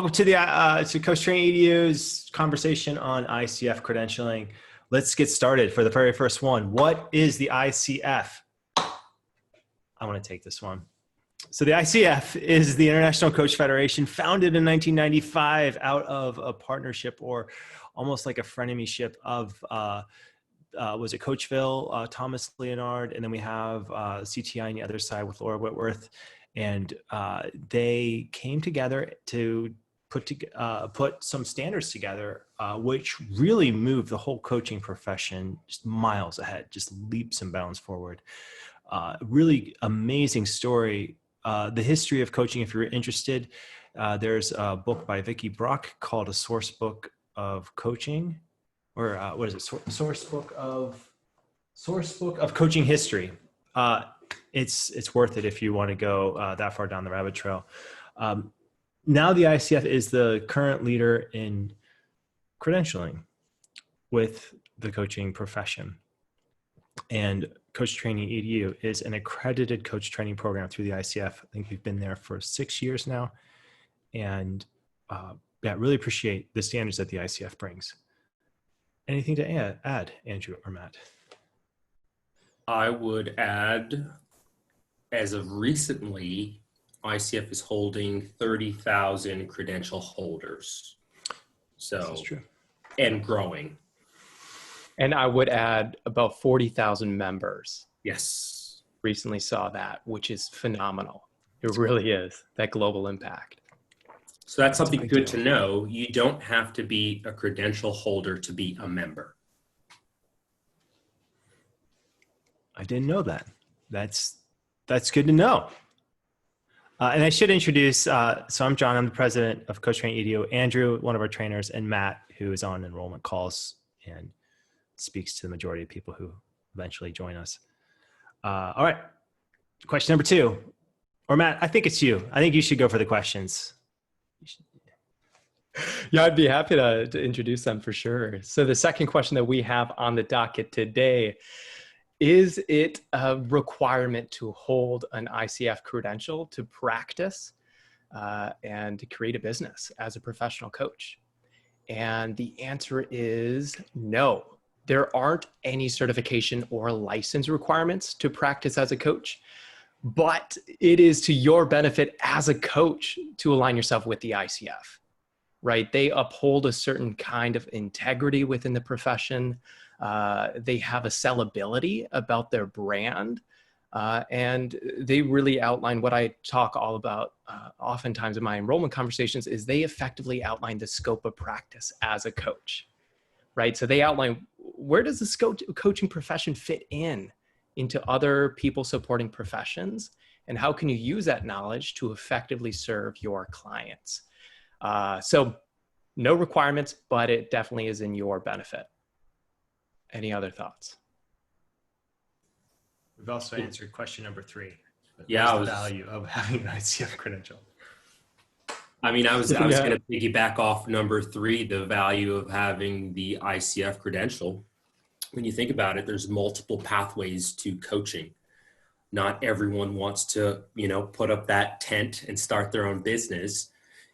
Welcome to to Coach Training EDU's conversation on ICF credentialing. Let's get started for the very first one. What is the ICF? I want to take this one. So the ICF is the International Coach Federation, founded in 1995 out of a partnership or almost like a frenemyship of, was it Coachville, Thomas Leonard, and then we have CTI on the other side with Laura Whitworth. And they came together to put some standards together, which really moved the whole coaching profession just miles ahead, just leaps and bounds forward. Really amazing story. The history of coaching, if you're interested, there's a book by Vicki Brock called A Source Book of Coaching, or what is it? Source Book of Coaching History. It's worth it if you want to go that far down the rabbit trail. Now the ICF is the current leader in credentialing with the coaching profession. And Coach Training EDU is an accredited coach training program through the ICF. I think we've been there for 6 years now. And yeah, really appreciate the standards that the ICF brings. Anything to add, Andrew or Matt? I would add, as of recently, ICF is holding 30,000 credential holders. So, that's true. And growing. And I would add about 40,000 members. Yes. Recently saw that, which is phenomenal. It really is, that global impact. So that's something good to know. You don't have to be a credential holder to be a member. I didn't know that. That's good to know. And I should introduce, so I'm John, I'm the president of Coach Training EDU, Andrew, one of our trainers, and Matt, who is on enrollment calls and speaks to the majority of people who eventually join us. All right, question number 2. Or Matt, I think it's you. I think you should go for the questions. Yeah, I'd be happy to introduce them for sure. So the second question that we have on the docket today: is it a requirement to hold an ICF credential to practice and to create a business as a professional coach? And the answer is no. There aren't any certification or license requirements to practice as a coach, but it is to your benefit as a coach to align yourself with the ICF, right? They uphold a certain kind of integrity within the profession. They have a sellability about their brand, and they really outline what I talk all about oftentimes in my enrollment conversations. Is they effectively outline the scope of practice as a coach, right? So they outline, where does the coaching profession fit into other people supporting professions, and how can you use that knowledge to effectively serve your clients? So no requirements, but it definitely is in your benefit. Any other thoughts? We've also answered question number 3. Yeah, the value of having an ICF credential. I mean, I was going to piggyback off number 3, the value of having the ICF credential. When you think about it, there's multiple pathways to coaching. Not everyone wants to, put up that tent and start their own business.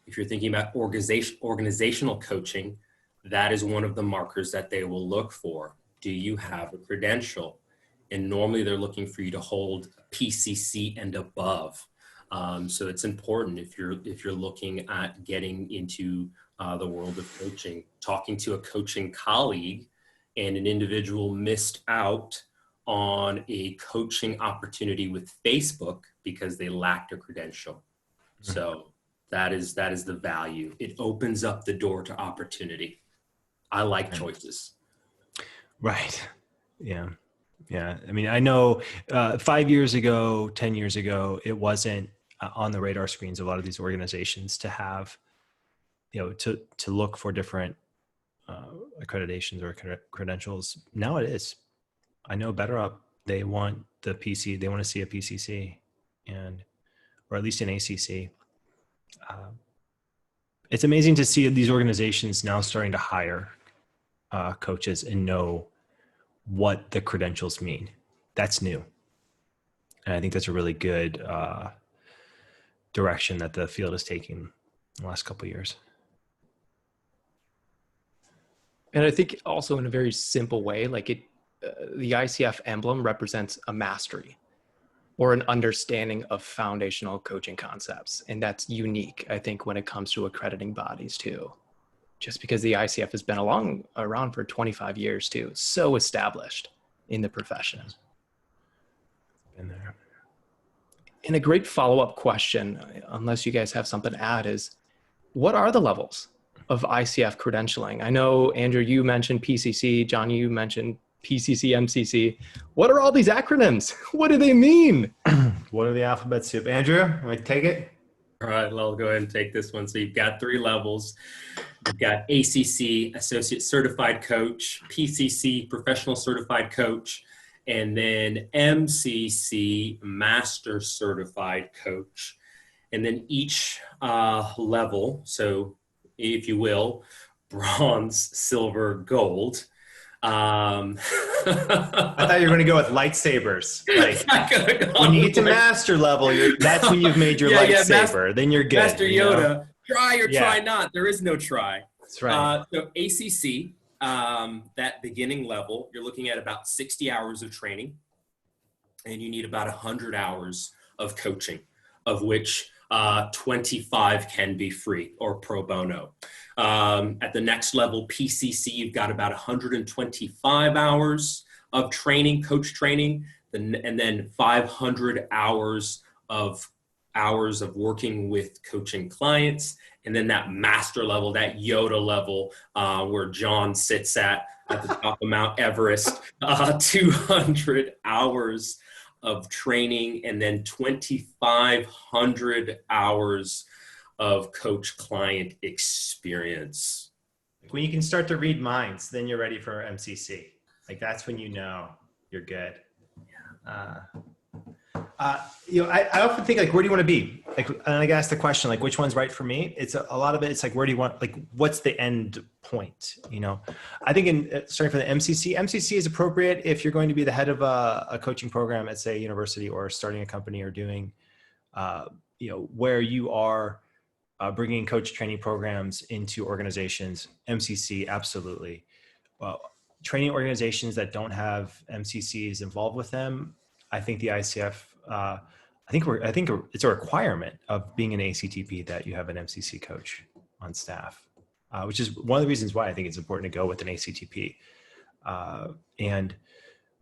If you're thinking about organizational coaching, that is one of the markers that they will look for. Do you have a credential? And normally they're looking for you to hold a PCC and above. So it's important if you're looking at getting into the world of coaching. Talking to a coaching colleague, and an individual missed out on a coaching opportunity with Facebook because they lacked a credential. So that is the value. It opens up the door to opportunity. I like choices. Right. Yeah. Yeah. I mean, I know 5 years ago, 10 years ago, it wasn't on the radar screens of a lot of these organizations to have, to look for different accreditations or credentials. Now it is. I know BetterUp, they want the PC, they want to see a PCC or at least an ACC. It's amazing to see these organizations now starting to hire coaches and know what the credentials mean. That's new. And I think that's a really good direction that the field is taking in the last couple of years. And I think also in a very simple way, like the ICF emblem represents a mastery or an understanding of foundational coaching concepts. And that's unique, I think, when it comes to accrediting bodies too. Just because the ICF has been around for 25 years too, so established in the profession. Been there. And a great follow-up question, unless you guys have something to add, is what are the levels of ICF credentialing? I know, Andrew, you mentioned PCC. John, you mentioned PCC, MCC. What are all these acronyms? What do they mean? What are the alphabet soup? Andrew, want to take it? All right, well, I'll go ahead and take this one. So you've got 3 levels. You've got ACC, Associate Certified Coach, PCC, Professional Certified Coach, and then MCC, Master Certified Coach. And then each level, so if you will, bronze, silver, gold. I thought you were going to go with lightsabers. Like when you get to master level, that's when you've made your lightsaber. Then you're good. Master Yoda, try or try not. There is no try. That's right. So ACC, that beginning level, you're looking at about 60 hours of training, and you need about 100 hours of coaching, of which 25 can be free or pro bono. At the next level, PCC, you've got about 125 hours of training, coach training, and then 500 hours of working with coaching clients. And then that master level, that Yoda level, where John sits at the top of Mount Everest, 200 hours of training, and then 2,500 hours of coach client experience. When you can start to read minds, then you're ready for MCC. Like that's when you know you're good. I often think like, where do you want to be? Like, and I ask the question, like, which one's right for me? It's a lot of it. It's like, where do you want, like, what's the end point? You know, I think starting for the MCC is appropriate if you're going to be the head of a coaching program at, say, a university, or starting a company, or doing, where you are bringing coach training programs into organizations. MCC, absolutely. Training organizations that don't have MCCs involved with them, I think the ICF, I think it's a requirement of being an ACTP that you have an MCC coach on staff, which is one of the reasons why I think it's important to go with an ACTP. And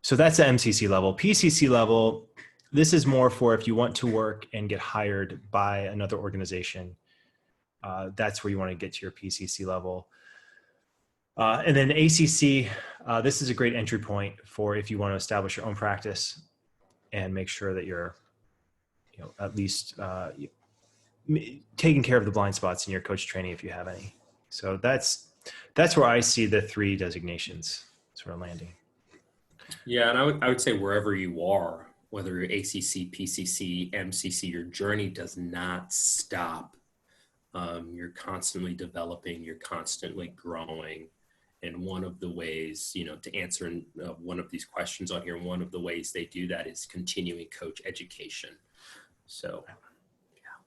so that's the MCC level. PCC level, this is more for if you want to work and get hired by another organization. That's where you want to get to your PCC level. And then ACC, this is a great entry point for if you want to establish your own practice and make sure that you're, at least taking care of the blind spots in your coach training if you have any. So that's where I see the 3 designations sort of landing. Yeah, and I would say wherever you are, whether you're ACC, PCC, MCC, your journey does not stop. You're constantly developing, you're constantly growing. And one of the ways, to answer one of these questions on here, one of the ways they do that is continuing coach education. So, yeah.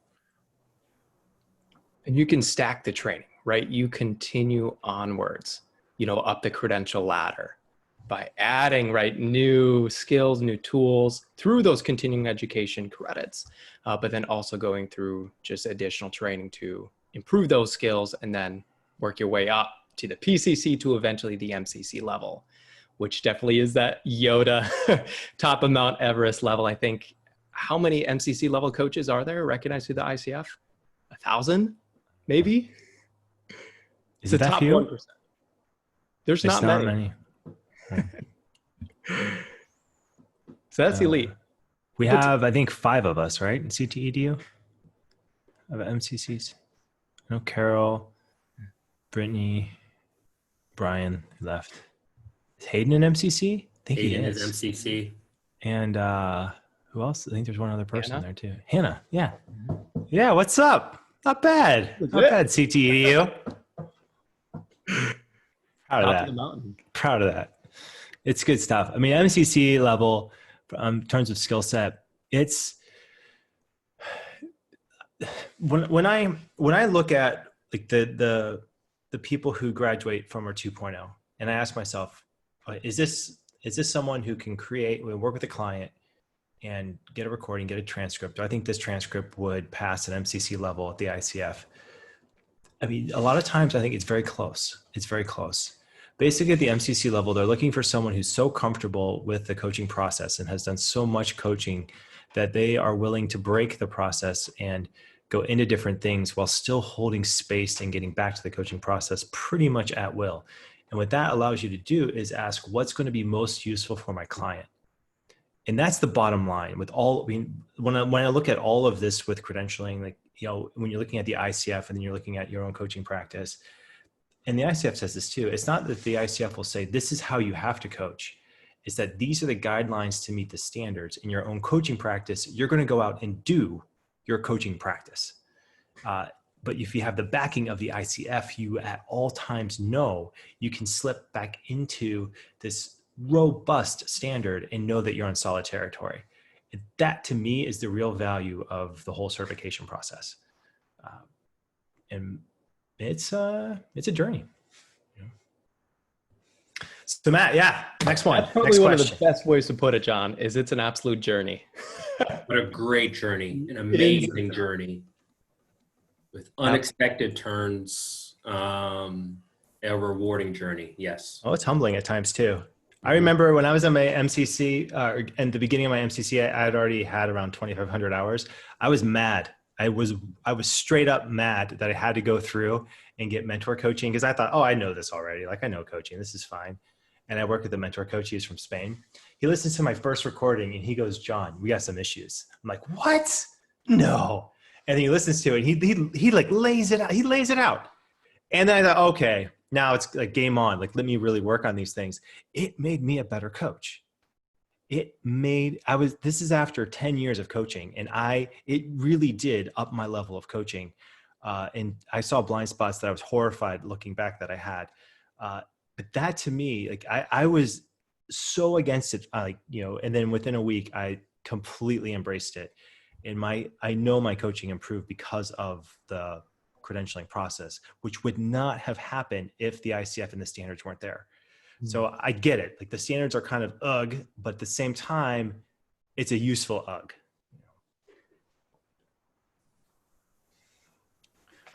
And you can stack the training, right? You continue onwards, up the credential ladder by adding, right, new skills, new tools through those continuing education credits, but then also going through just additional training to improve those skills and then work your way up to the PCC to eventually the MCC level, which definitely is that Yoda top of Mount Everest level. I think, how many MCC level coaches are there recognized through the ICF? 1,000, maybe? Is it the top 1%? There's not many. So that's elite. We have, I think, 5 of us, right? In CTEDU of MCCs. I know Carol, Brittany, Brian left. Is Hayden in MCC? I think Hayden he is. MCC. And who else? I think there's one other person there too. Hannah. Yeah. Yeah. What's up? Not bad. Not bad, CTEDU. Proud of that. It's good stuff. I mean, MCC level, in terms of skill set, when I look at like the people who graduate from our 2.0, and I ask myself, is this someone who can work with a client and get a recording, get a transcript? Do I think this transcript would pass an MCC level at the ICF? I mean, a lot of times I think it's very close. It's very close. Basically at the MCC level, they're looking for someone who's so comfortable with the coaching process and has done so much coaching that they are willing to break the process and go into different things while still holding space and getting back to the coaching process pretty much at will. And what that allows you to do is ask, what's going to be most useful for my client? And that's the bottom line with all, I mean, when I look at all of this with credentialing, like, you know, when you're looking at the ICF and then you're looking at your own coaching practice, and the ICF says this too, it's not that the ICF will say, this is how you have to coach. It's that these are the guidelines to meet the standards. In your own coaching practice, you're going to go out and do your coaching practice. But if you have the backing of the ICF, you at all times know you can slip back into this robust standard and know that you're on solid territory. That to me is the real value of the whole certification process. And it's a journey. So Matt, yeah, next one. That's probably next one question. of the best ways to put it, John, is it's an absolute journey. What a great journey, an amazing journey with unexpected turns, a rewarding journey. Yes. Oh, it's humbling at times too. I remember when I was in my MCC, and the beginning of my MCC, I had already had around 2,500 hours. I was mad. I was straight up mad that I had to go through and get mentor coaching because I thought, oh, I know this already. Like I know coaching, this is fine. And I work with a mentor coach. He's from Spain. He listens to my first recording and he goes, John, we got some issues. I'm like, what? No. And then he listens to it. And he like lays it out. He lays it out. And then I thought, okay, now it's like game on. Like, let me really work on these things. It made me a better coach. This is after 10 years of coaching, and it really did up my level of coaching. And I saw blind spots that I was horrified looking back that I had. But that to me, like I was so against it, and then within a week I completely embraced it. And I know my coaching improved because of the credentialing process, which would not have happened if the ICF and the standards weren't there. Mm-hmm. So I get it. Like the standards are kind of ugh, but at the same time, it's a useful ugh.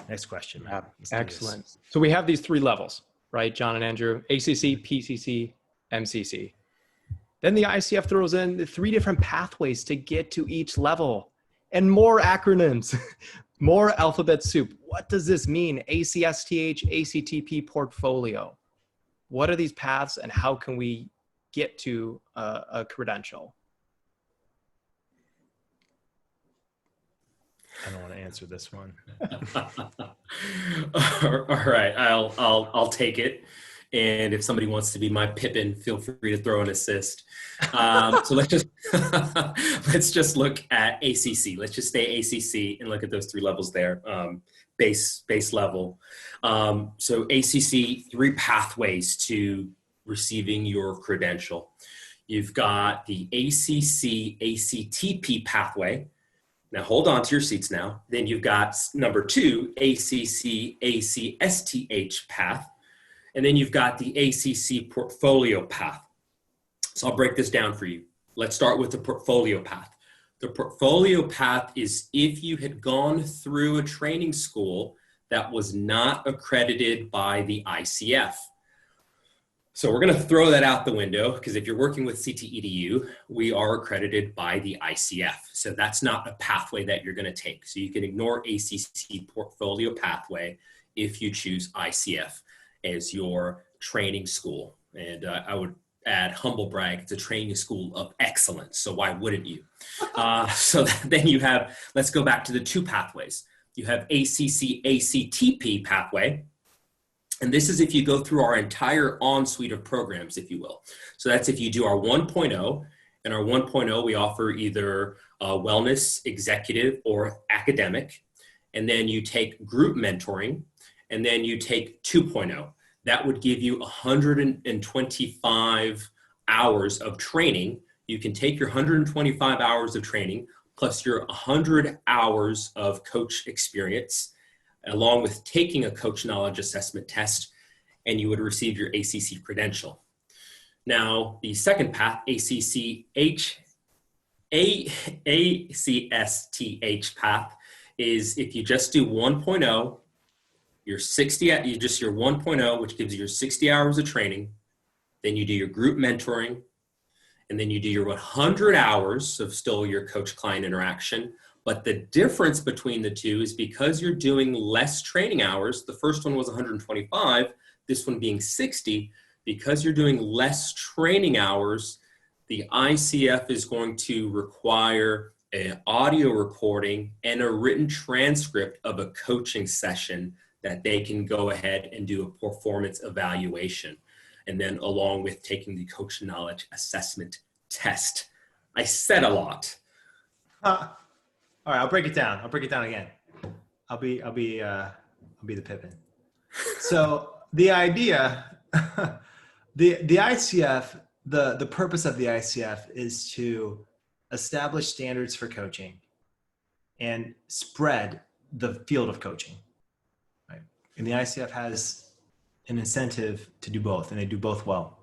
Next question. Yeah, excellent. So we have these three levels, right? John and Andrew, ACC, PCC, MCC. Then the ICF throws in the three different pathways to get to each level and more acronyms, more alphabet soup. What does this mean? ACSTH, ACTP portfolio. What are these paths and how can we get to a credential? I don't want to answer this one. All right, I'll take it. And if somebody wants to be my Pippin, feel free to throw an assist. So let's just look at ACC. Let's just stay ACC and look at those three levels there. Base level. So ACC, three pathways to receiving your credential. You've got the ACC ACTP pathway. Now hold on to your seats now. Then you've got number 2, ACC ACSTH path. And then you've got the ACC portfolio path. So I'll break this down for you. Let's start with the portfolio path. The portfolio path is if you had gone through a training school that was not accredited by the ICF. So we're going to throw that out the window because if you're working with CTEDU, we are accredited by the ICF. So that's not a pathway that you're going to take. So you can ignore ACC portfolio pathway if you choose ICF as your training school. And I would add, humble brag, it's a training school of excellence. So why wouldn't you? So then you have, let's go back to the two pathways. You have ACC ACTP pathway. And this is if you go through our entire on-suite of programs, if you will. So that's if you do our 1.0, and our 1.0, we offer either wellness, executive, or academic. And then you take group mentoring, and then you take 2.0. That would give you 125 hours of training. You can take your 125 hours of training, plus your 100 hours of coach experience, along with taking a coach knowledge assessment test, and you would receive your ACC credential. Now, the second path, ACSTH path, is if you just do 1.0, your 1.0, which gives you your 60 hours of training, then you do your group mentoring, and then you do your 100 hours of still your coach-client interaction. But the difference between the two is because you're doing less training hours, the first one was 125, this one being 60, because you're doing less training hours, the ICF is going to require an audio recording and a written transcript of a coaching session that they can go ahead and do a performance evaluation. And then along with taking the coach knowledge assessment test. I said a lot. All right, I'll break it down. I'll break it down again. I'll be the Pippin. So the idea, the ICF, the purpose of the ICF is to establish standards for coaching and spread the field of coaching. Right? And the ICF has an incentive to do both, and they do both well.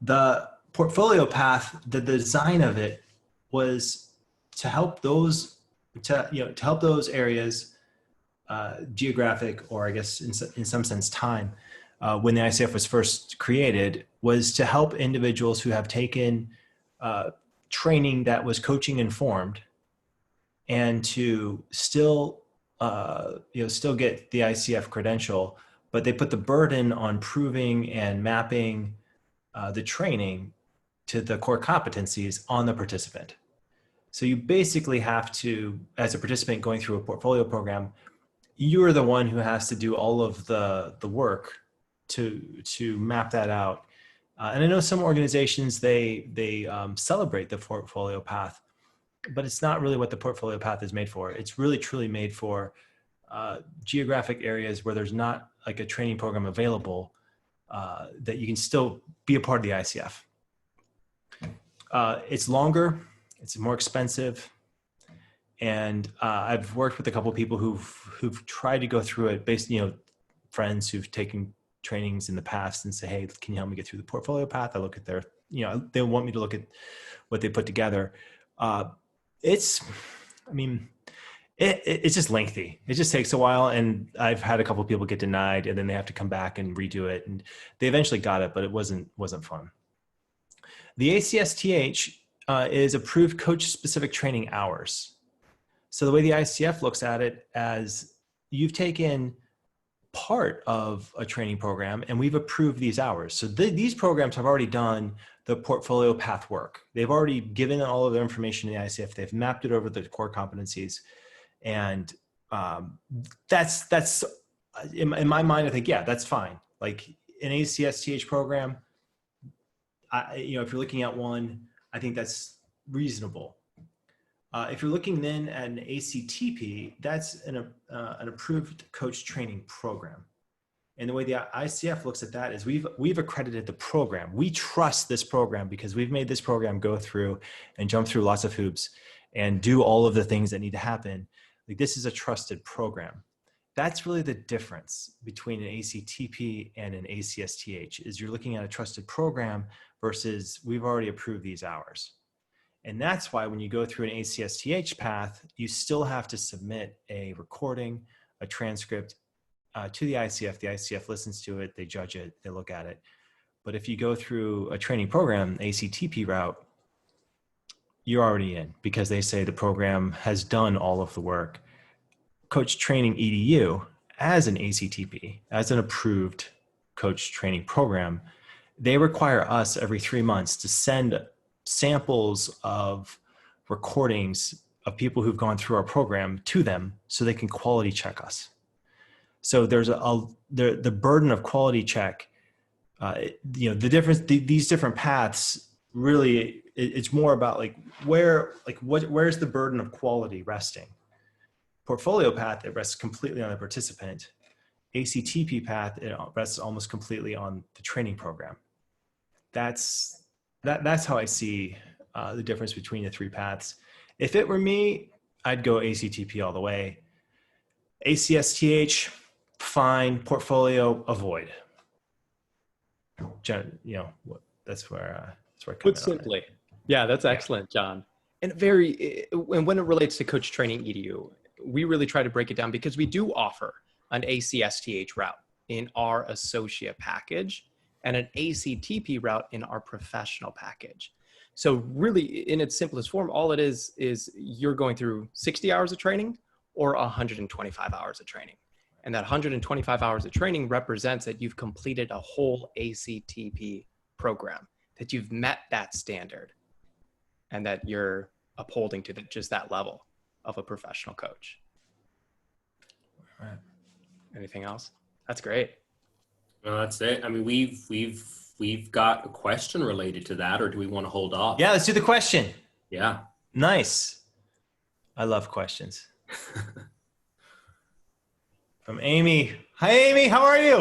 The portfolio path, the design of it was to help those areas, geographic, or I guess in some sense time, when the ICF was first created, was to help individuals who have taken training that was coaching informed, and to still get the ICF credential, but they put the burden on proving and mapping the training to the core competencies on the participant. So you basically have to, as a participant going through a portfolio program, you are the one who has to do all of the work to map that out. And I know some organizations, they celebrate the portfolio path, but it's not really what the portfolio path is made for. It's really truly made for geographic areas where there's not like a training program available, that you can still be a part of the ICF. It's longer, it's more expensive, and I've worked with a couple of people who've tried to go through it based, friends who've taken trainings in the past and say, hey, can you help me get through the portfolio path? I look at their, they want me to look at what they put together. It's just lengthy. It just takes a while. And I've had a couple of people get denied, and then they have to come back and redo it. And they eventually got it, but it wasn't fun. The ACSTH is approved coach specific training hours. So the way the ICF looks at it, as you've taken part of a training program and we've approved these hours. So these programs have already done the portfolio path work. They've already given all of their information to the ICF. They've mapped it over the core competencies. And that's in my mind, I think, yeah, that's fine. Like an ACSTH program, if you're looking at one, I think that's reasonable. If you're looking then at an ACTP, that's an approved coach training program. And the way the ICF looks at that is we've accredited the program. We trust this program because we've made this program go through and jump through lots of hoops and do all of the things that need to happen. Like, this is a trusted program. That's really the difference between an ACTP and an ACSTH, is you're looking at a trusted program versus we've already approved these hours. And that's why when you go through an ACSTH path, you still have to submit a recording, a transcript to the ICF listens to it, they judge it, they look at it. But if you go through a training program, ACTP route, you're already in because they say the program has done all of the work. Coach Training EDU, as an ACTP, as an approved coach training program, they require us every 3 months to send samples of recordings of people who've gone through our program to them so they can quality check us. So there's the burden of quality check, the difference, these different paths, really, it's more about where's the burden of quality resting. Portfolio path, it rests completely on the participant. ACTP path, it rests almost completely on the training program. That's how I see the difference between the three paths. If it were me, I'd go ACTP all the way. ACSTH, fine. Portfolio, avoid. That's where I come Put in on it. simply. Yeah, that's excellent, John. And when it relates to Coach Training EDU, we really try to break it down because we do offer an ACSTH route in our associate package and an ACTP route in our professional package. So really, in its simplest form, all it is you're going through 60 hours of training or 125 hours of training. And that 125 hours of training represents that you've completed a whole ACTP program, that you've met that standard, and that you're upholding to just that level of a professional coach. All right. Anything else? That's great. No, that's it. I mean, we've got a question related to that, or do we want to hold off? Yeah, let's do the question. Yeah. Nice. I love questions. From Amy. Hi, Amy. How are you?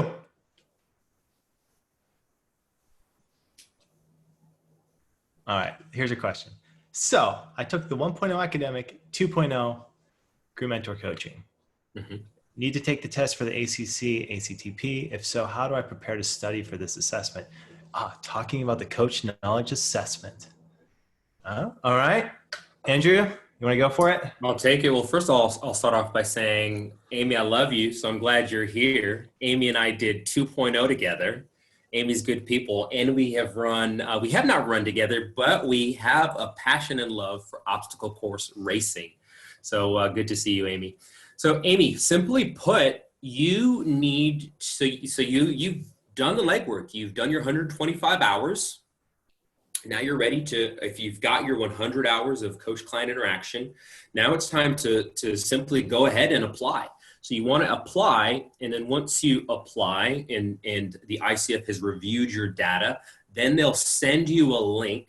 All right. Here's a question. So I took the 1.0 academic, 2.0 group mentor coaching. Mm-hmm. Need to take the test for the ACC, ACTP. If so, how do I prepare to study for this assessment? Talking about the coach knowledge assessment. All right. Andrew, you want to go for it? I'll take it. Well, first of all, I'll start off by saying, Amy, I love you, so I'm glad you're here. Amy and I did 2.0 together. Amy's good people, and we have not run together, but we have a passion and love for obstacle course racing. So good to see you, Amy. So Amy, simply put, you've done the legwork. You've done your 125 hours. Now you're ready if you've got your 100 hours of coach-client interaction, now it's time to simply go ahead and apply. So you want to apply, and then once you apply and the ICF has reviewed your data, then they'll send you a link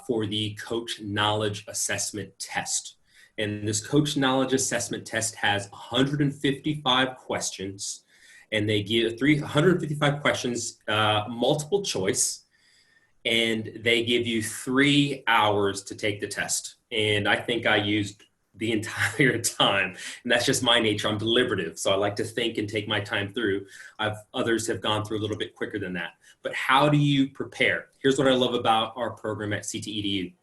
for the Coach Knowledge Assessment Test. And this Coach Knowledge Assessment Test has 155 questions, and they give 155 questions, multiple choice, and they give you 3 hours to take the test. And I think I used the entire time, and that's just my nature. I'm deliberative, so I like to think and take my time through. Others have gone through a little bit quicker than that. But how do you prepare? Here's what I love about our program at CTEDU.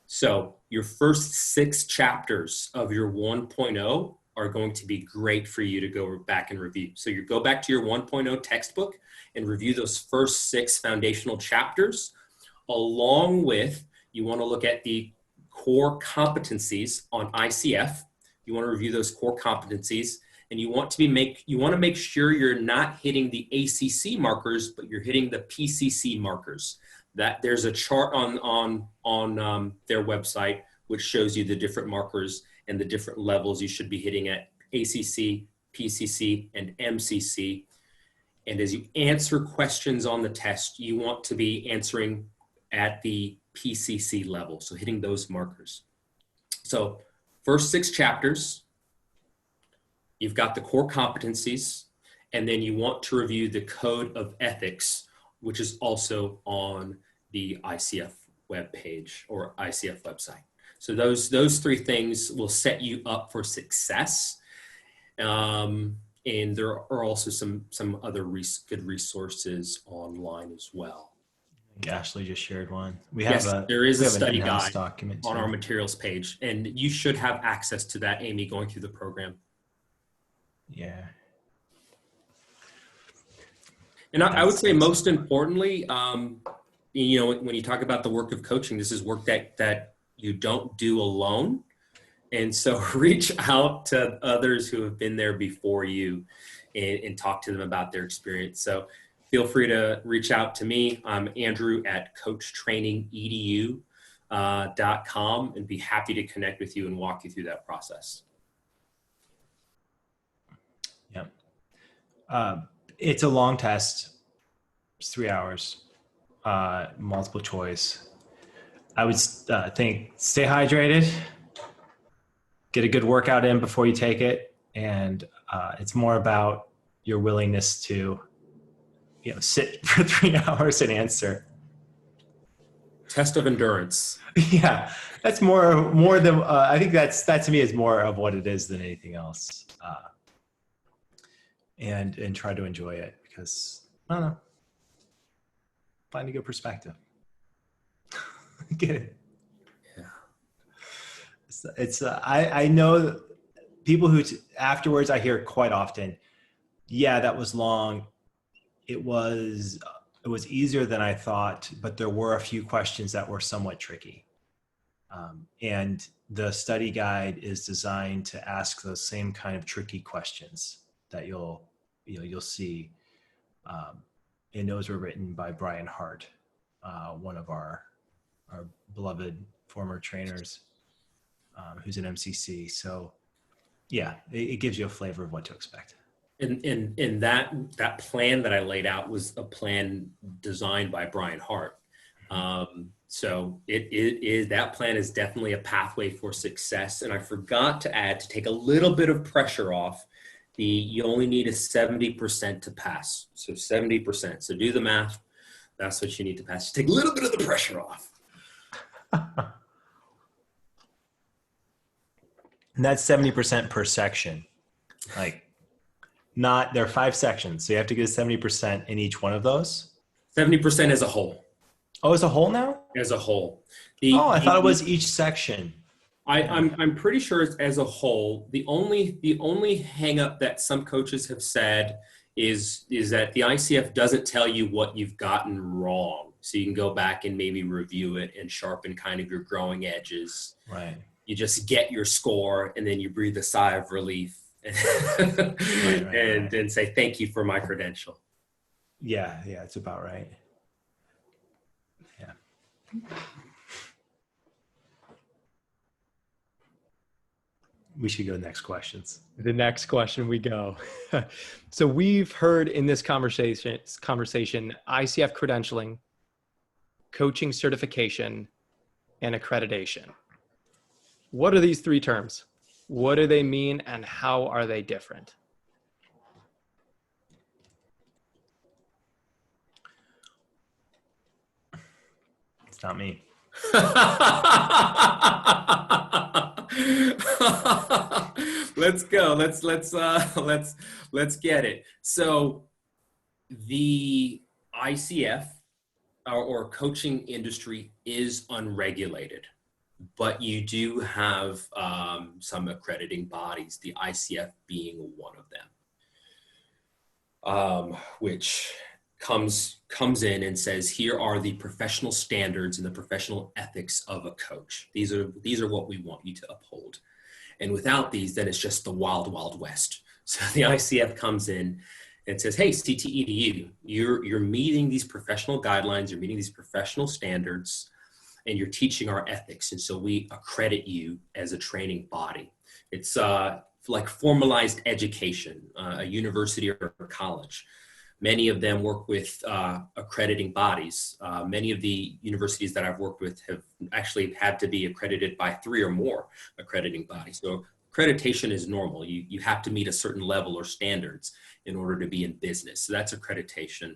So your first 6 chapters of your 1.0 are going to be great for you to go back and review. So you go back to your 1.0 textbook and review those first 6 foundational chapters, along with, you want to look at the core competencies on ICF. You want to review those core competencies, and you want to make sure you're not hitting the ACC markers, but you're hitting the PCC markers. That there's a chart on their website which shows you the different markers and the different levels you should be hitting at ACC, PCC, and MCC. And as you answer questions on the test, you want to be answering at the PCC level, so hitting those markers. So first 6 chapters, you've got the core competencies, and then you want to review the code of ethics, which is also on the ICF webpage or ICF website. So those 3 things will set you up for success. And there are also some other good resources online as well. Ashley just shared one. There is a study guide document on our materials page, and you should have access to that, Amy, going through the program. Yeah. And I would say most importantly, when you talk about the work of coaching, this is work that you don't do alone. And so reach out to others who have been there before you and talk to them about their experience. So feel free to reach out to me. I'm Andrew at coachtrainingedu.com and be happy to connect with you and walk you through that process. Yep. It's a long test. It's 3 hours, multiple choice. I would think stay hydrated, get a good workout in before you take it. And it's more about your willingness to sit for 3 hours and answer. Test of endurance. Yeah, that's more than I think that to me is more of what it is than anything else. And try to enjoy it because I don't know, find a good perspective. Get it? Yeah. It's I know people who afterwards I hear quite often, yeah, that was long. It was easier than I thought, but there were a few questions that were somewhat tricky. And the study guide is designed to ask those same kind of tricky questions that you'll see. And those were written by Brian Hart, one of our beloved former trainers, who's an MCC. So yeah, it gives you a flavor of what to expect. And that plan that I laid out was a plan designed by Brian Hart. So it is, that plan is definitely a pathway for success. And I forgot to add, to take a little bit of pressure off, you only need a 70% to pass. So 70%. So do the math. That's what you need to pass. Just take a little bit of the pressure off. And that's 70% per section. Like, not, there are 5 sections, so you have to get 70% in each one of those. 70% as a whole. Oh, as a whole now? As a whole. I thought it was each section. I'm pretty sure it's as a whole. The only hang up that some coaches have said is that the ICF doesn't tell you what you've gotten wrong. So you can go back and maybe review it and sharpen kind of your growing edges. Right. You just get your score and then you breathe a sigh of relief and say, thank you for my credential. Yeah, it's about right. Yeah. We should go next questions. The next question we go. So we've heard in this conversation, ICF credentialing, coaching certification, and accreditation. What are these 3 terms? What do they mean and how are they different? It's not me. Let's go. Let's get it. So the ICF or coaching industry is unregulated, but you do have some accrediting bodies, the ICF being one of them, which comes in and says, here are the professional standards and the professional ethics of a coach. These are what we want you to uphold. And without these, then it's just the wild, wild west. So the ICF comes in and says, hey, CTEDU, you're meeting these professional guidelines, you're meeting these professional standards, and you're teaching our ethics. And so we accredit you as a training body. It's like formalized education, a university or a college. Many of them work with accrediting bodies. Many of the universities that I've worked with have actually had to be accredited by 3 or more accrediting bodies. So accreditation is normal. You have to meet a certain level or standards in order to be in business. So that's accreditation.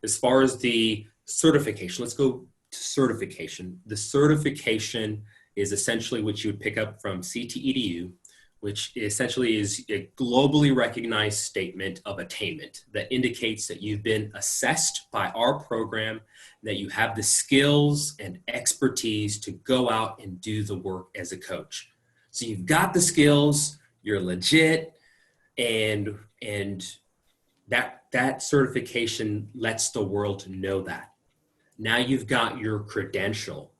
As far as the certification, let's go to certification. The certification is essentially what you would pick up from CTEDU, which essentially is a globally recognized statement of attainment that indicates that you've been assessed by our program, that you have the skills and expertise to go out and do the work as a coach. So you've got the skills, you're legit, and that certification lets the world know that. Now you've got your credential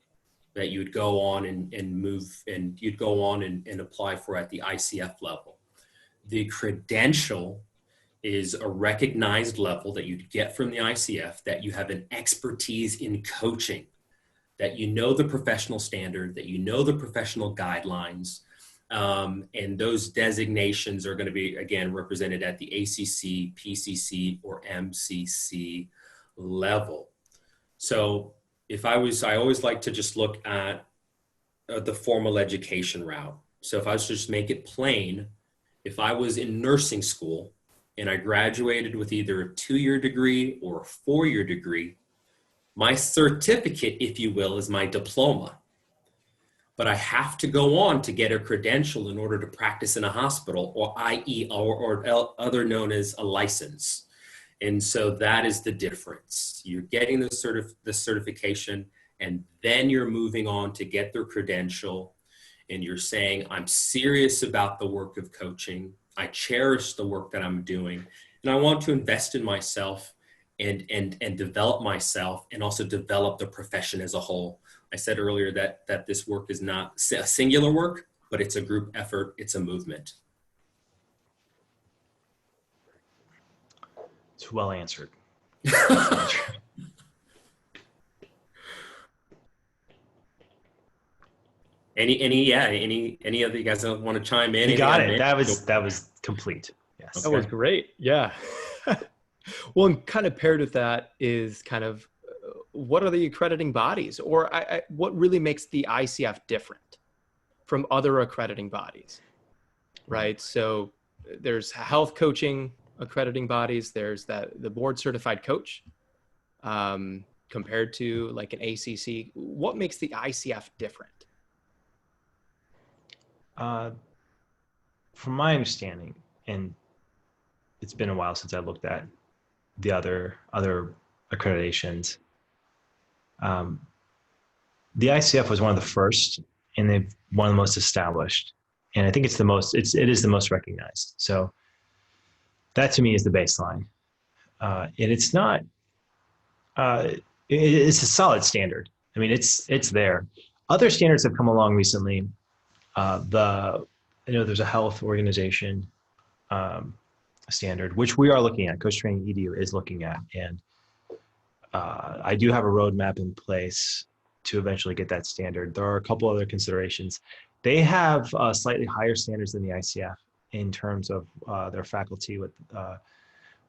that you'd go on and move, and you'd go on and apply for at the ICF level. The credential is a recognized level that you'd get from the ICF, that you have an expertise in coaching, that you know the professional standard, that you know the professional guidelines, and those designations are going to be, again, represented at the ACC, PCC, or MCC level. So I always like to just look at the formal education route. So if I was to just make it plain, if I was in nursing school and I graduated with either a 2-year degree or a 4-year degree, My certificate, if you will, is my diploma. But I have to go on to get a credential in order to practice in a hospital, or i.e., or other known as a license. And so that is the difference. You're getting the certification, and then you're moving on to get their credential, and you're saying, I'm serious about the work of coaching. I cherish the work that I'm doing, and I want to invest in myself and develop myself, and also develop the profession as a whole. I said earlier that this work is not a singular work, but it's a group effort. It's a movement. It's well answered. Any other you guys want to chime in? You got it. That was complete. Yes. That was great. Yeah. Well, and kind of paired with that is kind of what are the accrediting bodies, or what really makes the ICF different from other accrediting bodies, right? So there's health coaching accrediting bodies. There's the board certified coach compared to like an ACC. What makes the ICF different? From my understanding, and it's been a while since I looked at the other accreditations. The ICF was one of the first, and they've one of the most established, and I think it is the most recognized. So that to me is the baseline, and it's not. It's a solid standard. I mean, it's there. Other standards have come along recently. There's a health organization standard, which we are looking at. Coach Training EDU is looking at, and I do have a roadmap in place to eventually get that standard. There are a couple other considerations. They have slightly higher standards than the ICF in terms of their faculty. With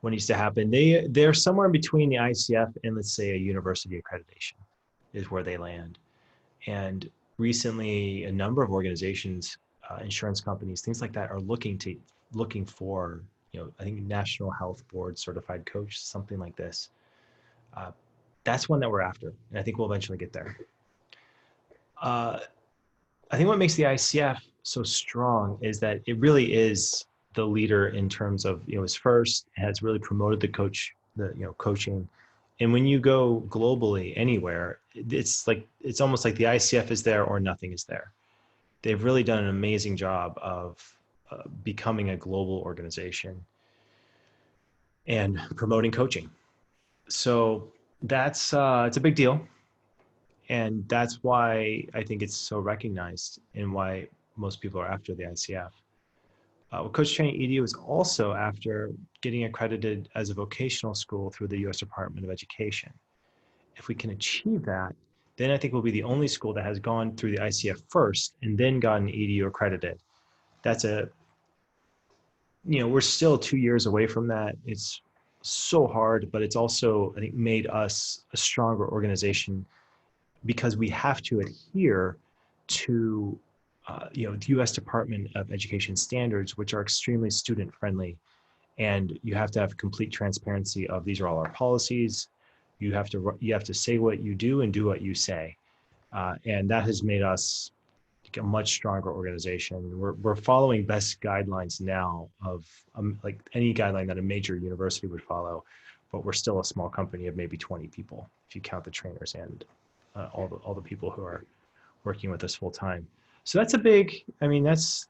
what needs to happen, they're somewhere in between the ICF and, let's say, a university accreditation is where they land. And recently, a number of organizations, insurance companies, things like that, are looking for, I think National Health Board certified coach, something like this. That's one that we're after, and I think we'll eventually get there. I think what makes the ICF so strong is that it really is the leader in terms of, is first, has really promoted the coaching. And when you go globally anywhere, it's almost like the ICF is there or nothing is there. They've really done an amazing job of becoming a global organization and promoting coaching. So that's it's a big deal, and that's why I think it's so recognized and why most people are after the ICF. Coach Training EDU is also after getting accredited as a vocational school through the U.S. Department of Education. If we can achieve that, then I think we'll be the only school that has gone through the ICF first and then gotten EDU accredited. That's we're still 2 years away from that. It's so hard, but it's also, I think, made us a stronger organization because we have to adhere to the U.S. Department of Education standards, which are extremely student friendly. And you have to have complete transparency of these are all our policies. You have to say what you do and do what you say. And that has made us a much stronger organization. We're following best guidelines now of like any guideline that a major university would follow, but we're still a small company of maybe 20 people if you count the trainers and all the people who are working with us full time. So that's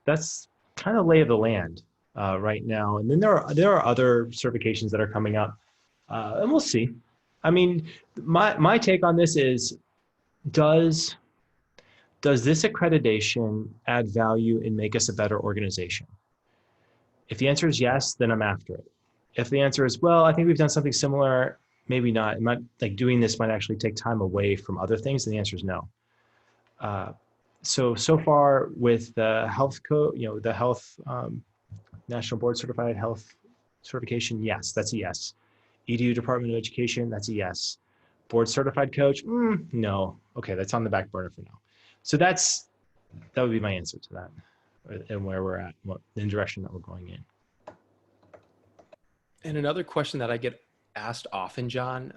that's kind of lay of the land right now. And then there are other certifications that are coming up, and we'll see. I mean, my take on this is, does this accreditation add value and make us a better organization? If the answer is yes, then I'm after it. If the answer is, well, I think we've done something similar, maybe not. It might, like, doing this might actually take time away from other things, then the answer is no. So far with the health the health National Board Certified Health Certification, yes, that's a yes. EDU Department of Education, that's a yes. Board Certified Coach, no. Okay, that's on the back burner for now. So that would be my answer to that, and where we're at, the direction that we're going in. And another question that I get asked often, John,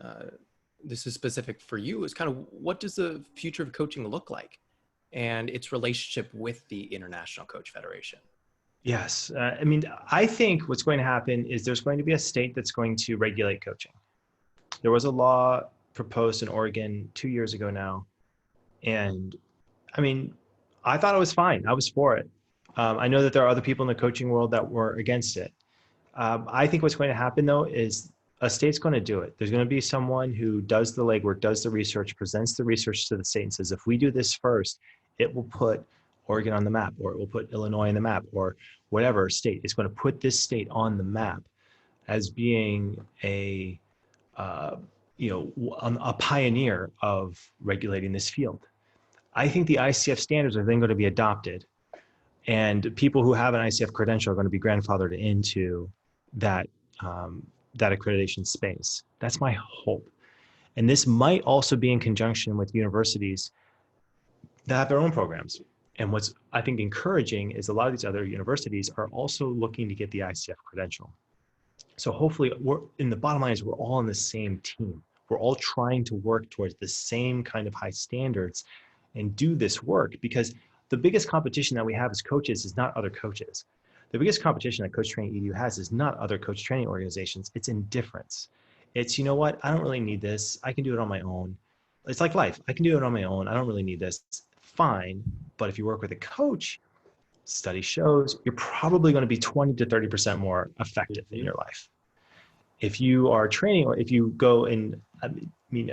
this is specific for you, is kind of what does the future of coaching look like and its relationship with the International Coach Federation? Yes. I mean, I think what's going to happen is there's going to be a state that's going to regulate coaching. There was a law proposed in Oregon 2 years ago now. And I mean, I thought it was fine. I was for it. I know that there are other people in the coaching world that were against it. I think what's going to happen though is a state's going to do it. There's going to be someone who does the legwork, does the research, presents the research to the state and says, if we do this first, it will put Oregon on the map, or it will put Illinois on the map, or whatever state. It's going to put this state on the map as being a pioneer of regulating this field. I think the ICF standards are then going to be adopted, and people who have an ICF credential are going to be grandfathered into that accreditation space. That's my hope. And this might also be in conjunction with universities that have their own programs. And what's, I think, encouraging is a lot of these other universities are also looking to get the ICF credential. So hopefully, the bottom line is we're all on the same team. We're all trying to work towards the same kind of high standards and do this work, because the biggest competition that we have as coaches is not other coaches. The biggest competition that Coach Training EDU has is not other coach training organizations. It's indifference. It's, you know what, I don't really need this. I can do it on my own. It's like life. I can do it on my own. I don't really need this. Fine. But if you work with a coach, study shows you're probably going to be 20 to 30% more effective in your life. If you are training, or if you go and,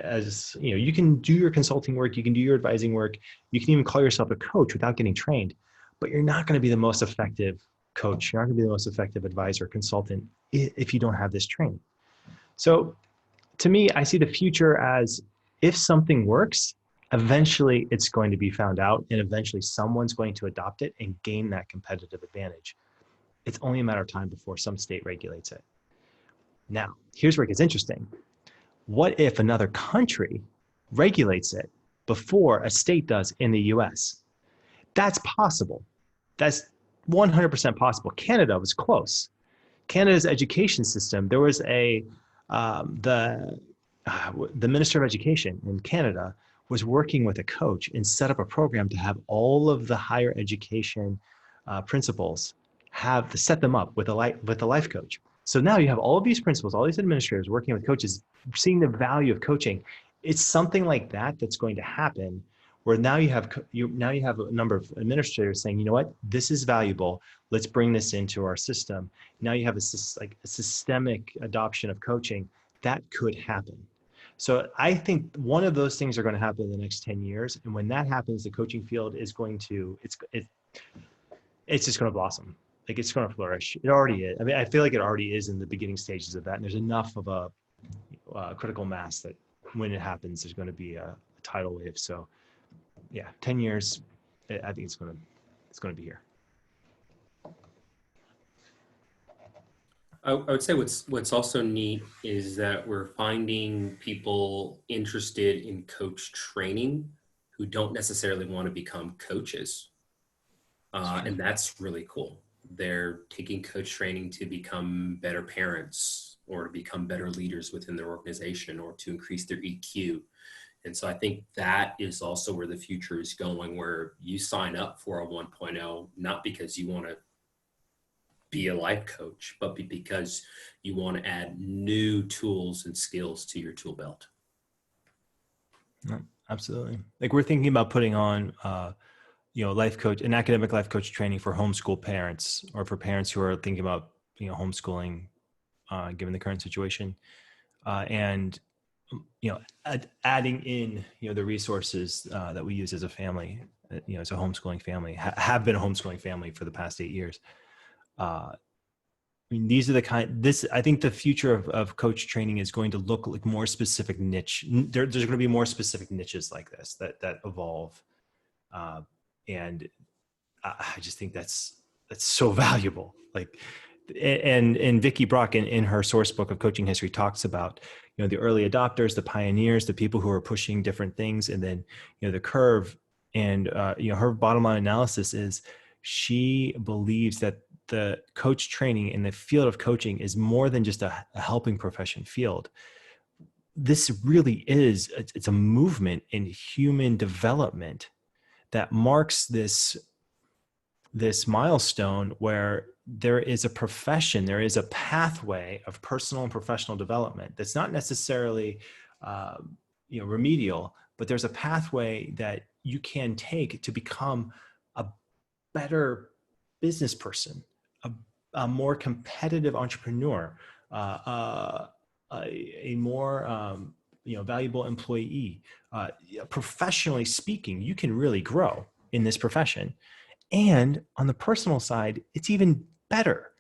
as you know, you can do your consulting work, you can do your advising work, you can even call yourself a coach without getting trained, but you're not going to be the most effective coach. You're not going to be the most effective advisor, consultant, if you don't have this training. So to me, I see the future as, if something works, eventually it's going to be found out, and eventually someone's going to adopt it and gain that competitive advantage. It's only a matter of time before some state regulates it. Now, here's where it gets interesting. What if another country regulates it before a state does in the US? That's possible. That's 100% possible. Canada was close. Canada's education system, there was the Minister of Education in Canada was working with a coach and set up a program to have all of the higher education principals set them up with a life coach. So now you have all of these principals, all these administrators working with coaches, seeing the value of coaching. It's something like that that's going to happen, where now you have a number of administrators saying, you know what, this is valuable. Let's bring this into our system. Now you have a systemic adoption of coaching that could happen. So I think one of those things are going to happen in the next 10 years. And when that happens, the coaching field is going to, it's just going to blossom. Like, it's going to flourish. It already is. I mean, I feel like it already is in the beginning stages of that. And there's enough of a critical mass that when it happens, there's going to be a tidal wave. So yeah, 10 years, I think it's going to be here. I would say what's also neat is that we're finding people interested in coach training who don't necessarily want to become coaches. And that's really cool. They're taking coach training to become better parents, or to become better leaders within their organization, or to increase their EQ. And so I think that is also where the future is going, where you sign up for a 1.0, not because you want to be a life coach, but because you want to add new tools and skills to your tool belt. Absolutely. Like, we're thinking about putting on, life coach, an academic life coach training for homeschool parents, or for parents who are thinking about, homeschooling, given the current situation, and adding in, the resources that we use as a family, as a homeschooling family, have been a homeschooling family for the past 8 years. I mean, these are I think the future of coach training is going to look like more specific niche. There's going to be more specific niches like this that evolve. And I just think that's so valuable. Like, and Vicki Brock in her source book of coaching history talks about, the early adopters, the pioneers, the people who are pushing different things, and then, the curve. And, her bottom line analysis is, she believes that the coach training in the field of coaching is more than just a helping profession field. this really is, it's a movement in human development that marks this milestone where there is a profession, there is a pathway of personal and professional development that's not necessarily remedial, but there's a pathway that you can take to become a better business person, a more competitive entrepreneur, a more valuable employee. Professionally speaking, you can really grow in this profession. And on the personal side, it's even better.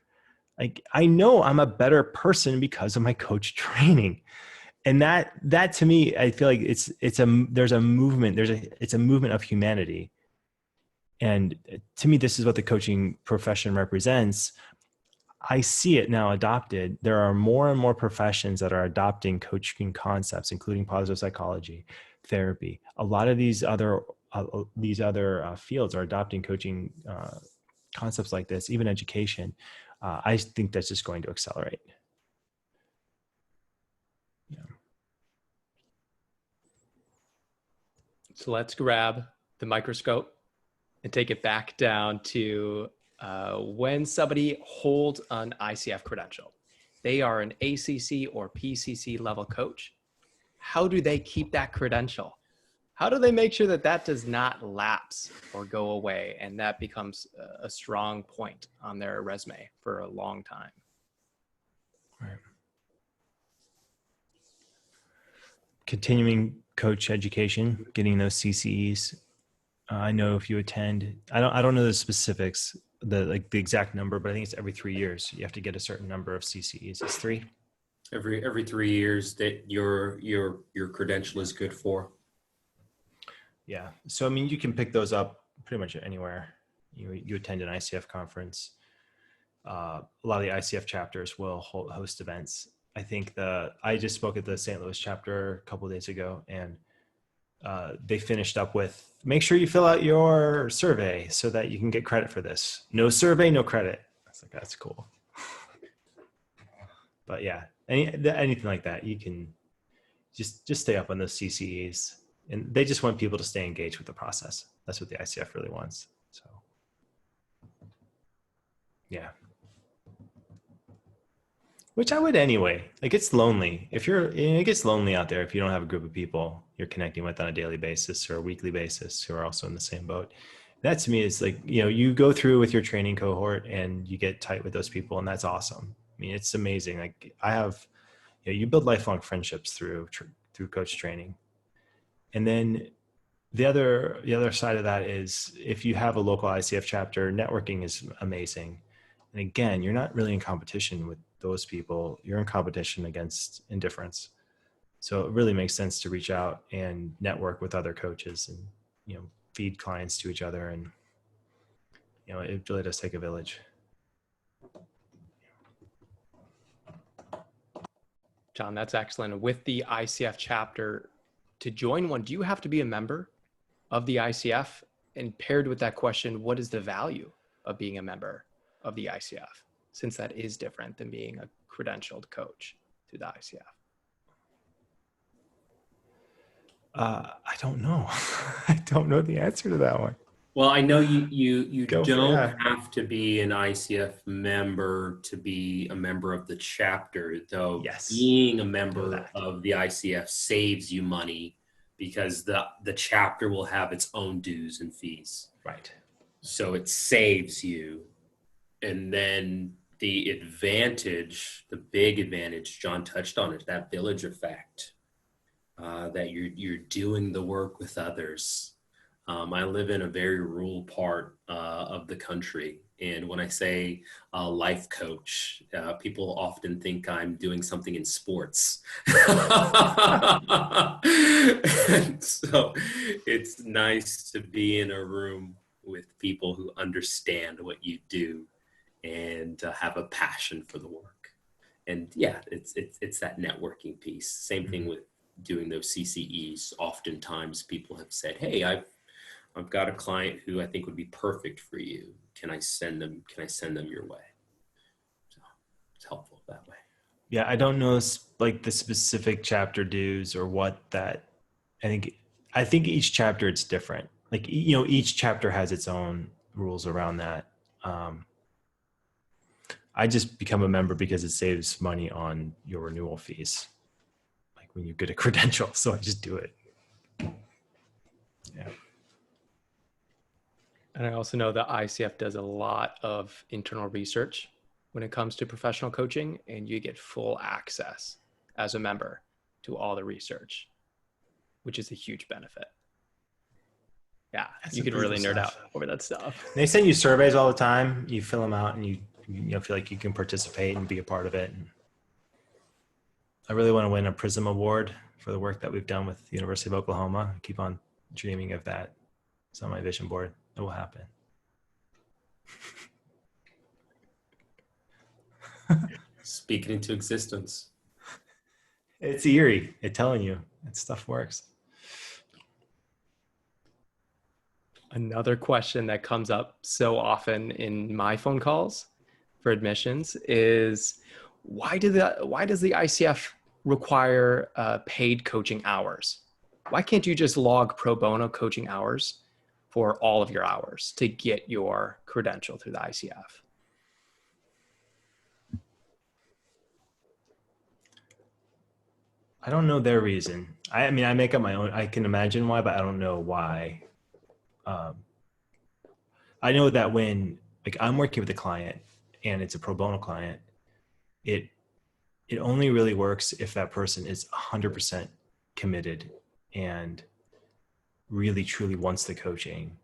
Like, I know I'm a better person because of my coach training. And that to me, I feel like it's a movement of humanity. And to me, this is what the coaching profession represents. I see it now adopted. There are more and more professions that are adopting coaching concepts, including positive psychology, therapy. A lot of these other fields are adopting coaching concepts like this, even education. I think that's just going to accelerate. Yeah. So let's grab the microscope and take it back down to when somebody holds an ICF credential. They are an ACC or PCC level coach. How do they keep that credential? How do they make sure that that does not lapse or go away and that becomes a strong point on their resume for a long time? Right. Continuing coach education, getting those CCEs. I know if you attend, I don't know the specifics, the exact number, but I think it's every 3 years. You have to get a certain number of CCEs. It's 3. Every 3 years that your credential is good for. Yeah. So, I mean, you can pick those up pretty much anywhere. You attend an ICF conference. A lot of the ICF chapters will host events. I think I just spoke at the St. Louis chapter a couple of days ago, and they finished up with, make sure you fill out your survey so that you can get credit for this. No survey, no credit. I was like, that's cool. But yeah, anything like that, you can just stay up on those CCEs. And they just want people to stay engaged with the process. That's what the ICF really wants. So, yeah. Which I would anyway. Like, it's lonely. It gets lonely out there if you don't have a group of people you're connecting with on a daily basis or a weekly basis who are also in the same boat. That to me is like, you go through with your training cohort and you get tight with those people, and that's awesome. I mean, it's amazing. Like, I have, you build lifelong friendships through coach training. And then the other side of that is, if you have a local ICF chapter, networking is amazing. And again, you're not really in competition with those people. You're in competition against indifference. So it really makes sense to reach out and network with other coaches and, feed clients to each other. And, it really does take a village. John, that's excellent. With the ICF chapter, to join one, do you have to be a member of the ICF? And paired with that question, what is the value of being a member of the ICF, since that is different than being a credentialed coach through the ICF? I don't know. I don't know the answer to that one. Well, I know you don't it. have to be an ICF member to be a member of the chapter, though. Yes. Being a member of the ICF saves you money because the chapter will have its own dues and fees. Right. So it saves you. And then the big advantage, John touched on it, that village effect, that you're doing the work with others. I live in a very rural part of the country. And when I say life coach, people often think I'm doing something in sports. So it's nice to be in a room with people who understand what you do and have a passion for the work. And yeah, it's that networking piece. Same thing with doing those CCEs. Oftentimes people have said, hey, I've got a client who I think would be perfect for you. Can I send them your way? So it's helpful that way. Yeah, I don't know like the specific chapter dues or what that. I think each chapter it's different. Like each chapter has its own rules around that. I just become a member because it saves money on your renewal fees, like when you get a credential. So I just do it. Yeah. And I also know the ICF does a lot of internal research when it comes to professional coaching, and you get full access as a member to all the research, which is a huge benefit. Yeah, you can really nerd out over that stuff. They send you surveys all the time. You fill them out and you feel like you can participate and be a part of it. And I really want to win a PRISM award for the work that we've done with the University of Oklahoma. I keep on dreaming of that. It's on my vision board. It will happen. Speak it into existence. It's eerie. It's telling you that stuff works. Another question that comes up so often in my phone calls for admissions is why does the ICF require paid coaching hours? Why can't you just log pro bono coaching hours for all of your hours to get your credential through the ICF? I don't know their reason. I mean, I make up my own. I can imagine why, but I don't know why. I know that when like I'm working with a client and it's a pro bono client, it only really works if that person is 100% committed and really truly wants the coaching.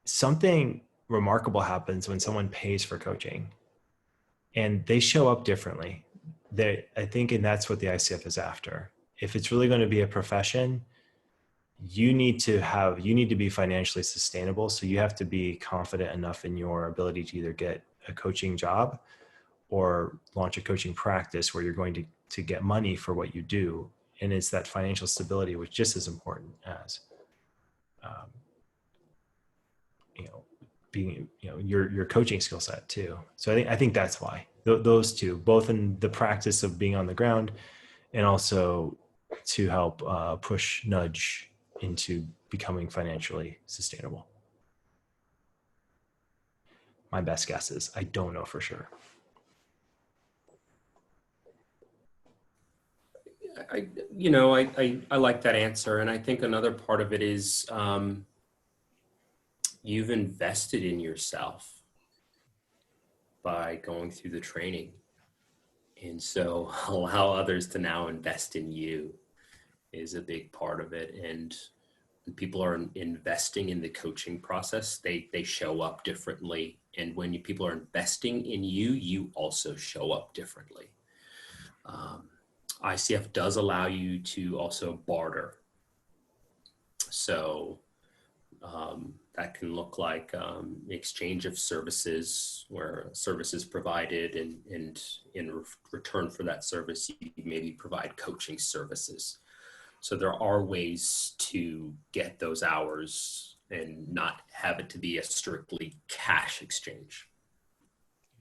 Something remarkable happens when someone pays for coaching and they show up differently. I think, and that's what the ICF is after. If it's really going to be a profession, you need to be financially sustainable. So you have to be confident enough in your ability to either get a coaching job or launch a coaching practice where you're going to get money for what you do. And it's that financial stability, which is just as important as, being, your coaching skill set too. So I think that's why those two, both in the practice of being on the ground and also to help nudge into becoming financially sustainable. My best guess is I don't know for sure. I like that answer. And I think another part of it is you've invested in yourself by going through the training. And so allow others to now invest in you is a big part of it. And when people are investing in the coaching process, they show up differently. And when people are investing in you, you also show up differently. ICF does allow you to also barter. So that can look like exchange of services where service is provided and in return for that service, you maybe provide coaching services. So there are ways to get those hours and not have it to be a strictly cash exchange.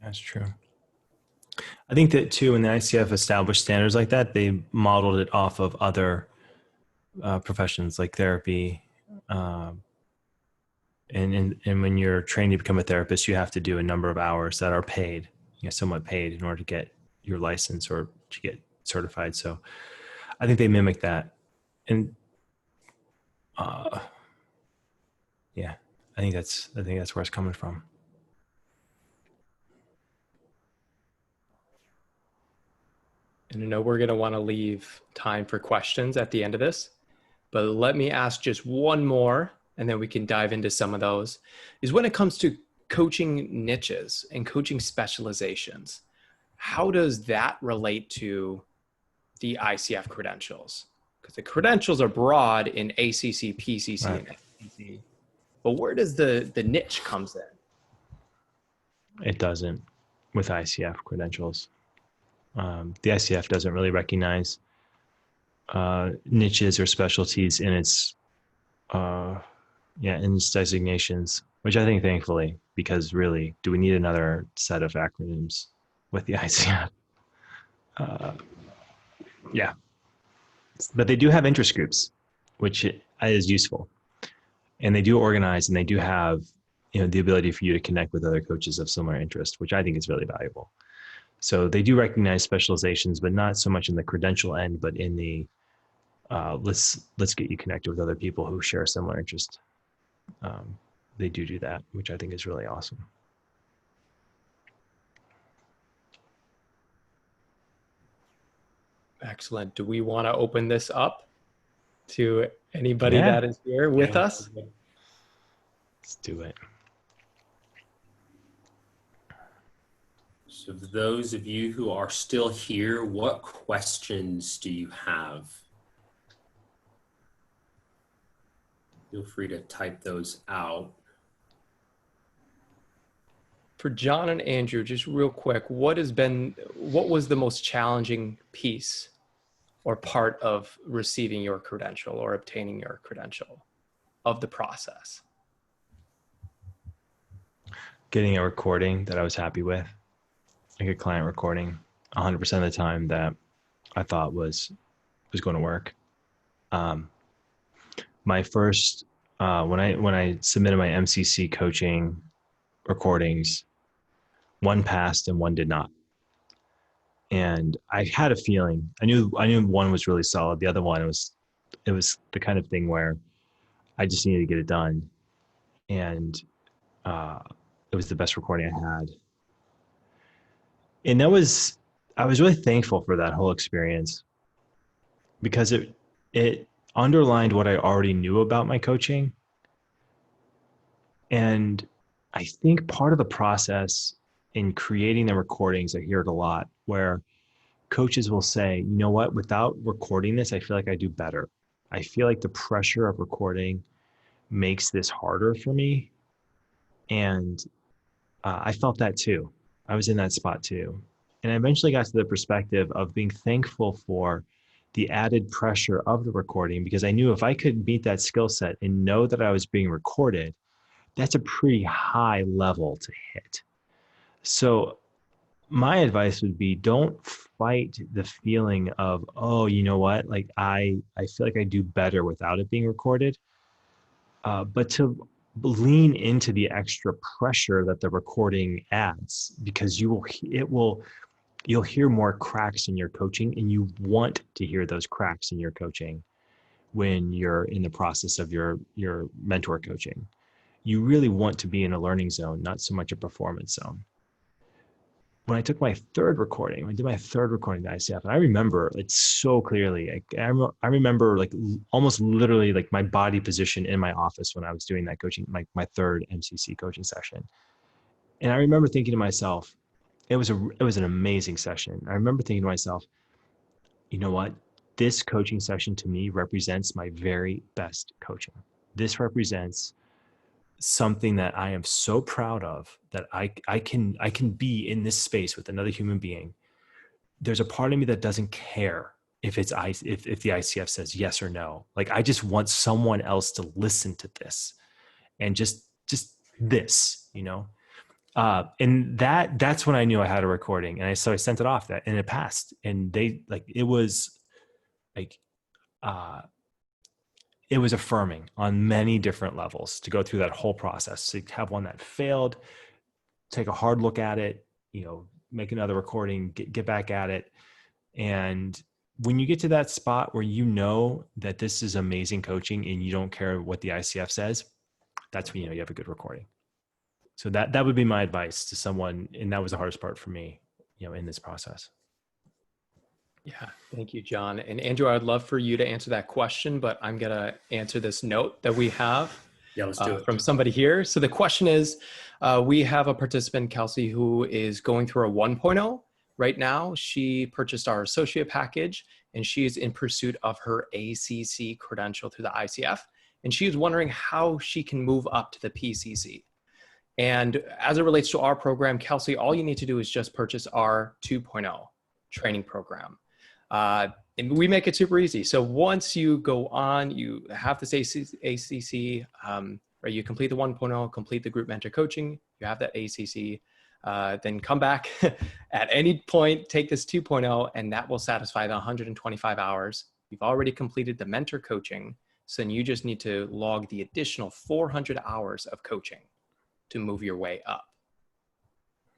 That's true. I think that too, when the ICF established standards like that, they modeled it off of other professions like therapy. And when you're trained to become a therapist, you have to do a number of hours that are paid, somewhat paid in order to get your license or to get certified. So I think they mimic that. And yeah, I think that's where it's coming from. And I know we're going to want to leave time for questions at the end of this, but let me ask just one more, and then we can dive into some of those, is when it comes to coaching niches and coaching specializations, how does that relate to the ICF credentials? Because the credentials are broad in ACC, PCC, right, and SCC, but where does the niche comes in? It doesn't with ICF credentials. The ICF doesn't really recognize niches or specialties in its designations, which I think thankfully, because really, do we need another set of acronyms with the ICF? Yeah, but they do have interest groups, which is useful, and they do organize, and they do have, the ability for you to connect with other coaches of similar interest, which I think is really valuable. So they do recognize specializations, but not so much in the credential end, but in the let's get you connected with other people who share similar interest. They do that, which I think is really awesome. Excellent. Do we want to open this up to anybody that is here with us? Let's do it. So for those of you who are still here, what questions do you have? Feel free to type those out. For John and Andrew, just real quick, what was the most challenging piece or part of receiving your credential or obtaining your credential of the process? Getting a recording that I was happy with, like a client recording 100% of the time that I thought was going to work. My first, when I submitted my MCC coaching recordings, one passed and one did not. And I had a feeling, I knew one was really solid. The other one, it was the kind of thing where I just needed to get it done. And it was the best recording I had. And I was really thankful for that whole experience, because it underlined what I already knew about my coaching. And I think part of the process in creating the recordings, I hear it a lot, where coaches will say, you know what, without recording this, I feel like I do better. I feel like the pressure of recording makes this harder for me. And I felt that too. I was in that spot too. And I eventually got to the perspective of being thankful for the added pressure of the recording, because I knew if I could meet that skill set and know that I was being recorded, that's a pretty high level to hit. So my advice would be, don't fight the feeling of, oh, you know what? Like I feel like I do better without it being recorded. But to lean into the extra pressure that the recording adds, because you'll hear more cracks in your coaching, and you want to hear those cracks in your coaching when you're in the process of your mentor coaching. You really want to be in a learning zone, not so much a performance zone. When I took my third recording, I did my third recording at ICF, and I remember it so clearly. I remember like almost literally like my body position in my office when I was doing that coaching, my third MCC coaching session. And I remember thinking to myself, it was an amazing session. I remember thinking to myself, you know what? This coaching session to me represents my very best coaching. This represents something that I am so proud of, that I can be in this space with another human being. There's a part of me that doesn't care if the ICF says yes or no. Like, I just want someone else to listen to this, and just this, and that's when I knew I had a recording. And so I sent it off, and it passed. And it was affirming on many different levels to go through that whole process. To have one that failed, take a hard look at it, make another recording, get back at it. And when you get to that spot where you know that this is amazing coaching and you don't care what the ICF says, that's when you have a good recording. So that would be my advice to someone. And that was the hardest part for me, in this process. Yeah, thank you, John. And Andrew, I'd love for you to answer that question, but I'm going to answer this note that we have let's do it. From somebody here. So the question is, we have a participant, Kelsey, who is going through a 1.0 right now. She purchased our associate package, and she is in pursuit of her ACC credential through the ICF. And she is wondering how she can move up to the PCC. And as it relates to our program, Kelsey, all you need to do is just purchase our 2.0 training program. And we make it super easy. So once you go on, you have this ACC, right? You complete the 1.0, complete the group mentor coaching, you have that ACC. then come back at any point, take this 2.0, and that will satisfy the 125 hours. You've already completed the mentor coaching. So then you just need to log the additional 400 hours of coaching to move your way up.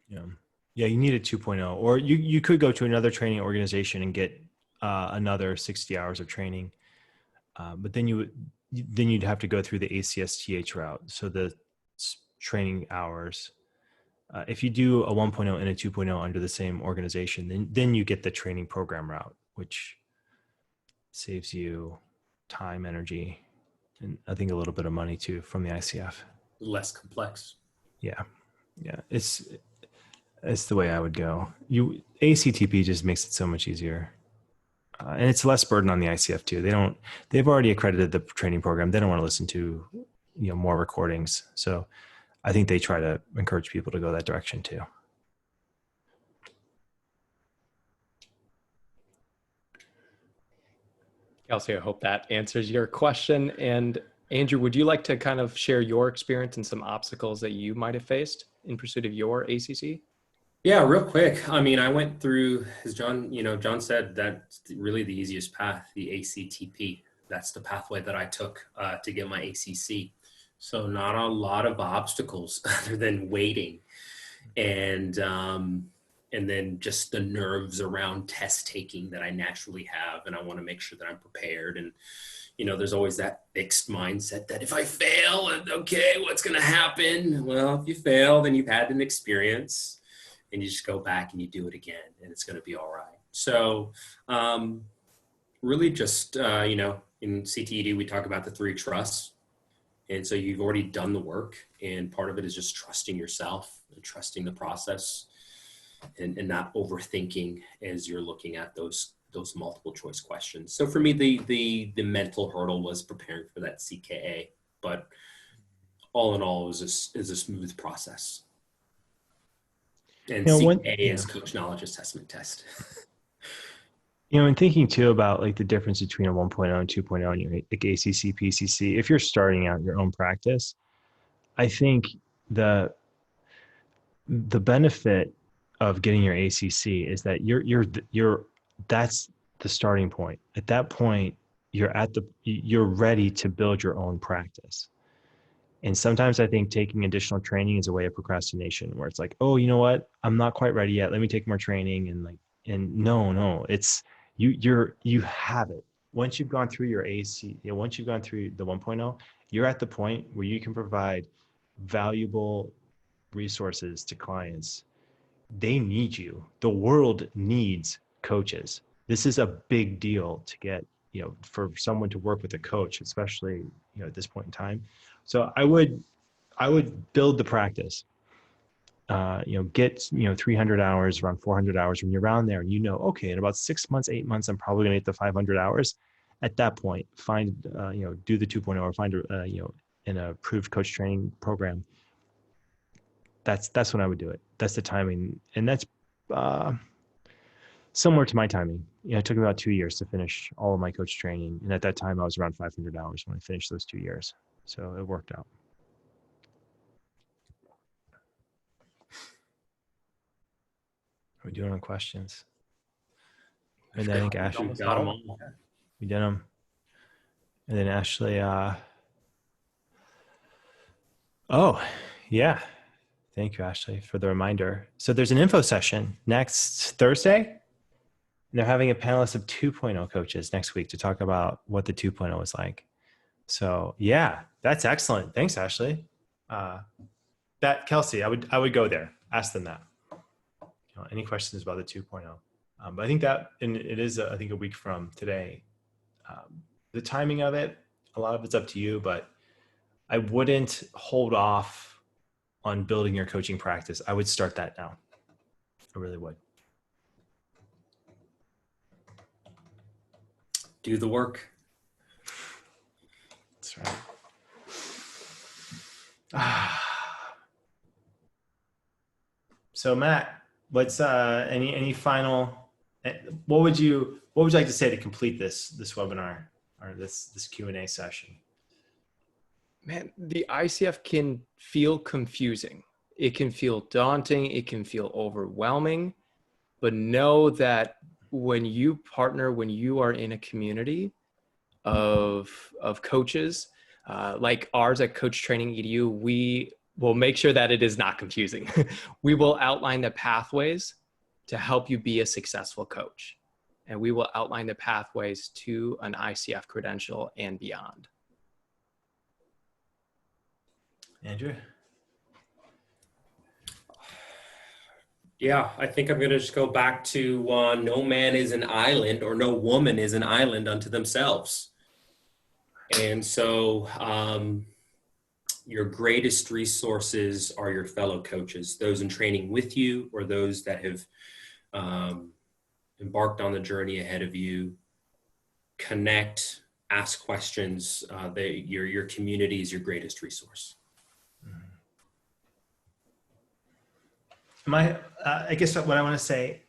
Yeah. Yeah. You need a 2.0, or you could go to another training organization and get another 60 hours of training. But then you'd have to go through the ACSTH route. So the training hours, if you do a 1.0 and a 2.0 under the same organization, then you get the training program route, which saves you time, energy, and I think a little bit of money too from the ICF. Less complex. Yeah. Yeah. It's the way I would go. ACTP just makes it so much easier. And it's less burden on the ICF too. They've already accredited the training program. They don't want to listen to, more recordings. So I think they try to encourage people to go that direction too. Kelsey, I hope that answers your question. And Andrew, would you like to kind of share your experience and some obstacles that you might have faced in pursuit of your ACC? Yeah, real quick. I mean, I went through, as John said, that's really the easiest path, the ACTP. That's the pathway that I took to get my ACC. So not a lot of obstacles other than waiting. And then just the nerves around test taking that I naturally have. And I want to make sure that I'm prepared. And, there's always that fixed mindset that if I fail, okay, what's going to happen? Well, if you fail, then you've had an experience and you just go back and you do it again and it's going to be all right. So really just, in CTEDU, we talk about the 3 trusts. And so you've already done the work, and part of it is just trusting yourself and trusting the process and not overthinking as you're looking at those multiple choice questions. So for me, the mental hurdle was preparing for that CKA, but all in all, it was a smooth process. And CKA is Coach Knowledge Assessment Test. And thinking too about like the difference between a 1.0 and 2.0 and your like ACC, PCC, if you're starting out your own practice, I think the benefit of getting your ACC is that that's the starting point. At that point, you're ready to build your own practice. And sometimes I think taking additional training is a way of procrastination, where it's like, oh, you know what? I'm not quite ready yet. Let me take more training. And no, it's you have it. Once you've gone through your once you've gone through the 1.0, you're at the point where you can provide valuable resources to clients. They need you. The world needs coaches. This is a big deal to get, for someone to work with a coach, especially, at this point in time. So I would build the practice, get, 300 hours, around 400 hours when you're around there, and okay, in about 6 months, 8 months, I'm probably gonna get the 500 hours. At that point, find, do the 2.0 or find, an approved coach training program. That's when I would do it. That's the timing. And that's, similar to my timing. It took about 2 years to finish all of my coach training. And at that time I was around 500 hours when I finished those 2 years. So it worked out. Are we doing on questions? And then I think Ashley got them all. We did them. And then Ashley, oh yeah. Thank you, Ashley, for the reminder. So there's an info session next Thursday. And they're having a panelist of 2.0 coaches next week to talk about what the 2.0 is like. So yeah, that's excellent. Thanks, Ashley. Kelsey, I would go there. Ask them that. Any questions about the 2.0? But I think and it is, I think, a week from today. The timing of it, a lot of it's up to you, but I wouldn't hold off on building your coaching practice. I would start that now. I really would. Do the work. That's right. So Matt, what's any final? What would you like to say to complete this webinar or this Q&A session? Man, the ICF can feel confusing. It can feel daunting. It can feel overwhelming, but know that when you partner, when you are in a community of coaches, like ours at Training EDU, we will make sure that it is not confusing. We will outline the pathways to help you be a successful coach. And we will outline the pathways to an ICF credential and beyond. Andrew? Yeah, I think I'm going to just go back to no man is an island, or no woman is an island unto themselves. And so your greatest resources are your fellow coaches, those in training with you or those that have embarked on the journey ahead of you. Connect, ask questions. Your community is your greatest resource. I guess what I want to say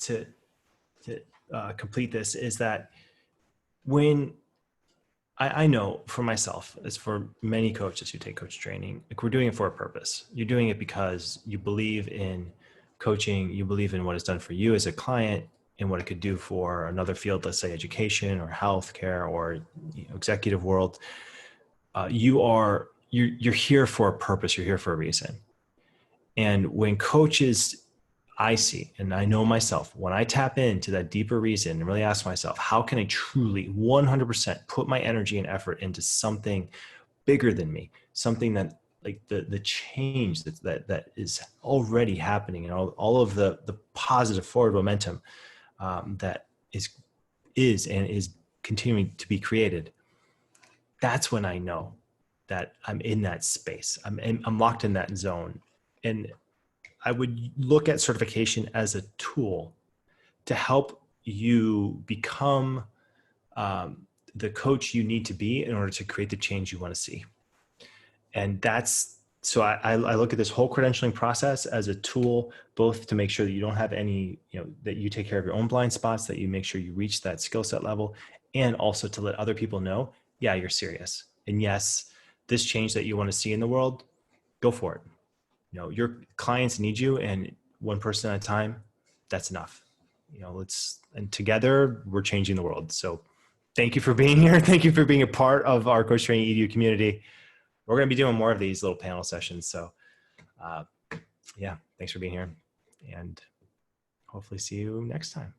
to complete this is that when I know for myself, as for many coaches who take coach training, like, we're doing it for a purpose. You're doing it because you believe in coaching, you believe in what it's done for you as a client and what it could do for another field, let's say education or healthcare or executive world. You're here for a purpose. You're here for a reason. And when coaches, I see, and I know myself, when I tap into that deeper reason and really ask myself, how can I truly 100% put my energy and effort into something bigger than me, something that, like, the change that is already happening, and all of the positive forward momentum that is continuing to be created. That's when I know that I'm in that space. I'm locked in that zone. And I would look at certification as a tool to help you become the coach you need to be in order to create the change you want to see. And so I look at this whole credentialing process as a tool, both to make sure that you don't have any, that you take care of your own blind spots, that you make sure you reach that skill set level, and also to let other people know, yeah, you're serious. And yes, this change that you want to see in the world, go for it. Your clients need you, and one person at a time, that's enough. And together we're changing the world. So thank you for being here. Thank you for being a part of our Coach Training EDU community. We're going to be doing more of these little panel sessions. So yeah, thanks for being here, and hopefully see you next time.